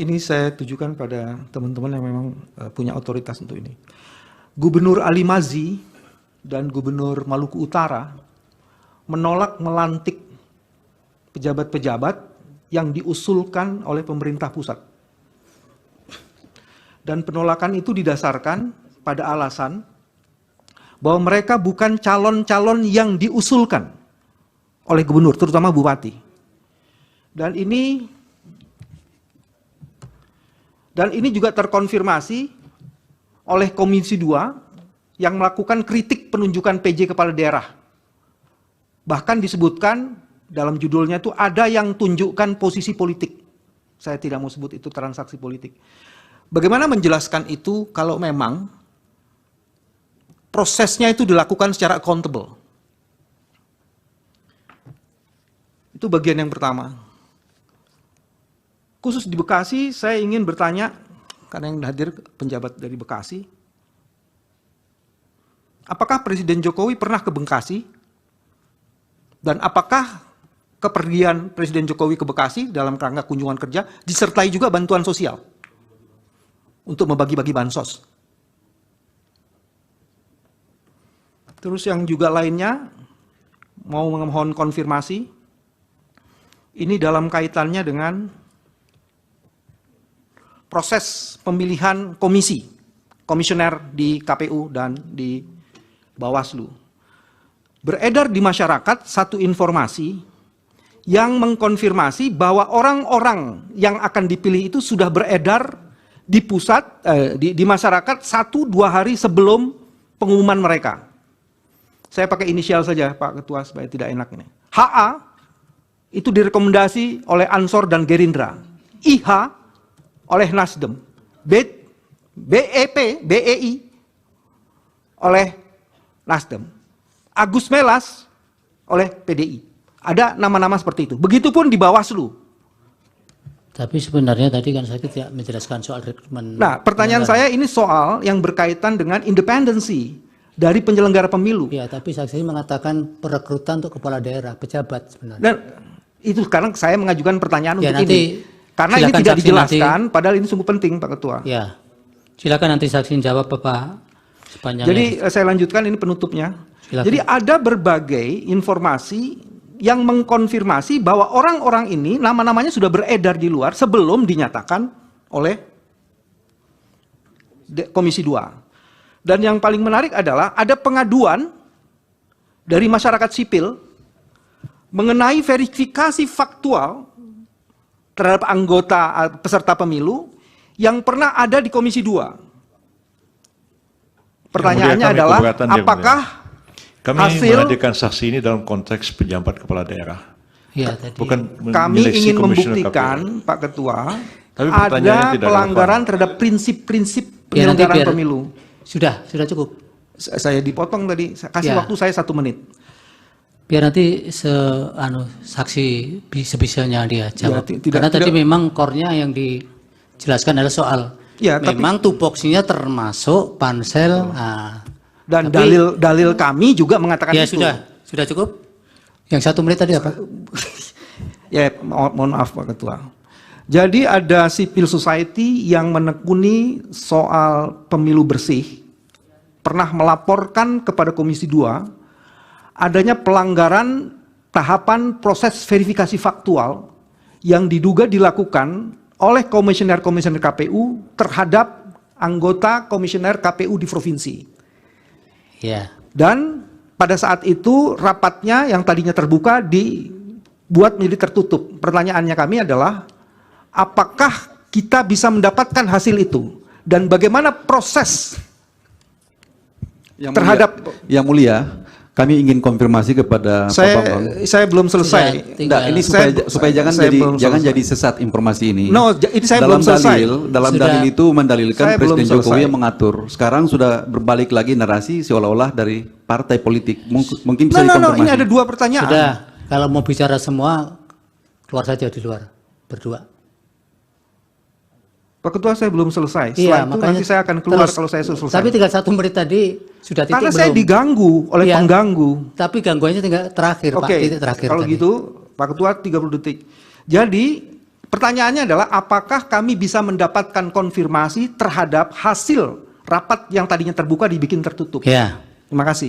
Ini saya tujukan pada teman-teman yang memang punya otoritas untuk ini. Gubernur Ali Mazi dan Gubernur Maluku Utara menolak melantik pejabat-pejabat yang diusulkan oleh pemerintah pusat. Dan penolakan itu didasarkan pada alasan bahwa mereka bukan calon-calon yang diusulkan oleh gubernur, terutama bupati. Dan ini juga terkonfirmasi oleh Komisi 2 yang melakukan kritik penunjukan PJ kepala daerah. Bahkan disebutkan dalam judulnya itu ada yang tunjukkan posisi politik. Saya tidak mau sebut itu transaksi politik. Bagaimana menjelaskan itu kalau memang prosesnya itu dilakukan secara accountable? Itu bagian yang pertama. Khusus di Bekasi, saya ingin bertanya, karena yang hadir penjabat dari Bekasi, apakah Presiden Jokowi pernah ke Bekasi? Dan apakah kepergian Presiden Jokowi ke Bekasi dalam rangka kunjungan kerja disertai juga bantuan sosial untuk membagi-bagi bansos? Terus yang juga lainnya, mau memohon konfirmasi, ini dalam kaitannya dengan proses pemilihan komisioner di KPU dan di Bawaslu. Beredar di masyarakat satu informasi yang mengkonfirmasi bahwa orang-orang yang akan dipilih itu sudah beredar di pusat, di masyarakat 1-2 hari sebelum pengumuman mereka. Saya pakai inisial saja Pak Ketua supaya tidak enak ini. HA itu direkomendasi oleh Ansor dan Gerindra. IH oleh Nasdem, BEI oleh Nasdem, Agus Melas oleh PDI. Ada nama-nama seperti itu. Begitupun di Bawaslu. Tapi sebenarnya tadi kan saya tidak menjelaskan soal rekrutmen. Nah, pertanyaan saya ini soal yang berkaitan dengan independensi dari penyelenggara pemilu. Ya, tapi saksi mengatakan perekrutan untuk kepala daerah, pejabat sebenarnya. Dan itu sekarang saya mengajukan pertanyaan ya, untuk nanti, ini. Karena ini tidak dijelaskan, nanti, padahal ini sungguh penting Pak Ketua. Ya, silakan nanti saksi jawab Bapak sepanjangnya. Jadi saya lanjutkan ini penutupnya. Silakan. Jadi ada berbagai informasi yang mengkonfirmasi bahwa orang-orang ini nama-namanya sudah beredar di luar sebelum dinyatakan oleh Komisi 2. Dan yang paling menarik adalah ada pengaduan dari masyarakat sipil mengenai verifikasi faktual terhadap anggota peserta pemilu yang pernah ada di Komisi 2. Pertanyaannya adalah apakah kami hasil menghadirkan saksi ini dalam konteks pejabat kepala daerah. Ya, tadi. Bukan kami ingin KPU. membuktikan Pak Ketua Tapi ada pelanggaran terhadap prinsip-prinsip penyelenggaraan pemilu. Sudah cukup. Saya dipotong tadi, kasih waktu saya 1 menit. Biar nanti saksi sebisanya dia jawab. Ya, karena tadi memang core-nya yang dijelaskan adalah soal ya, memang tupoksinya termasuk pansel. Dan dalil kami juga mengatakan ya, itu. Sudah cukup. Yang 1 menit tadi apa? Ya, mohon maaf Pak Ketua. Jadi ada civil society yang menekuni soal pemilu bersih, pernah melaporkan kepada Komisi 2 adanya pelanggaran tahapan proses verifikasi faktual yang diduga dilakukan oleh komisioner-komisioner KPU terhadap anggota komisioner KPU di provinsi. Ya. Dan pada saat itu rapatnya yang tadinya terbuka dibuat menjadi tertutup. Pertanyaannya kami adalah apakah kita bisa mendapatkan hasil itu dan bagaimana proses terhadap Yang Mulia, kami ingin konfirmasi kepada Pak Bambang. Saya belum selesai. Nah, ini supaya jangan jadi sesat informasi ini. No, ini saya belum selesai. Dalam dalil itu mendalilkan Saya belum Presiden Jokowi selesai. yang mengatur. Sekarang sudah berbalik lagi narasi seolah-olah dari partai politik. Mungkin bisa dikonfirmasi. Ini ada 2 pertanyaan. Sudah, kalau mau bicara semua keluar saja di luar berdua. Pak Ketua, saya belum selesai. Iya, Setelah itu makanya nanti saya akan keluar terus, kalau saya selesai. Tapi tinggal 1 menit tadi sudah titik Karena belum? saya diganggu oleh Iya, pengganggu. Tapi gangguannya tinggal terakhir, Oke, Pak. Titik terakhir kalau tadi. gitu Pak Ketua 30 detik. Jadi Pertanyaannya adalah apakah kami bisa mendapatkan konfirmasi terhadap hasil rapat yang tadinya terbuka dibikin tertutup? Ya. Terima kasih.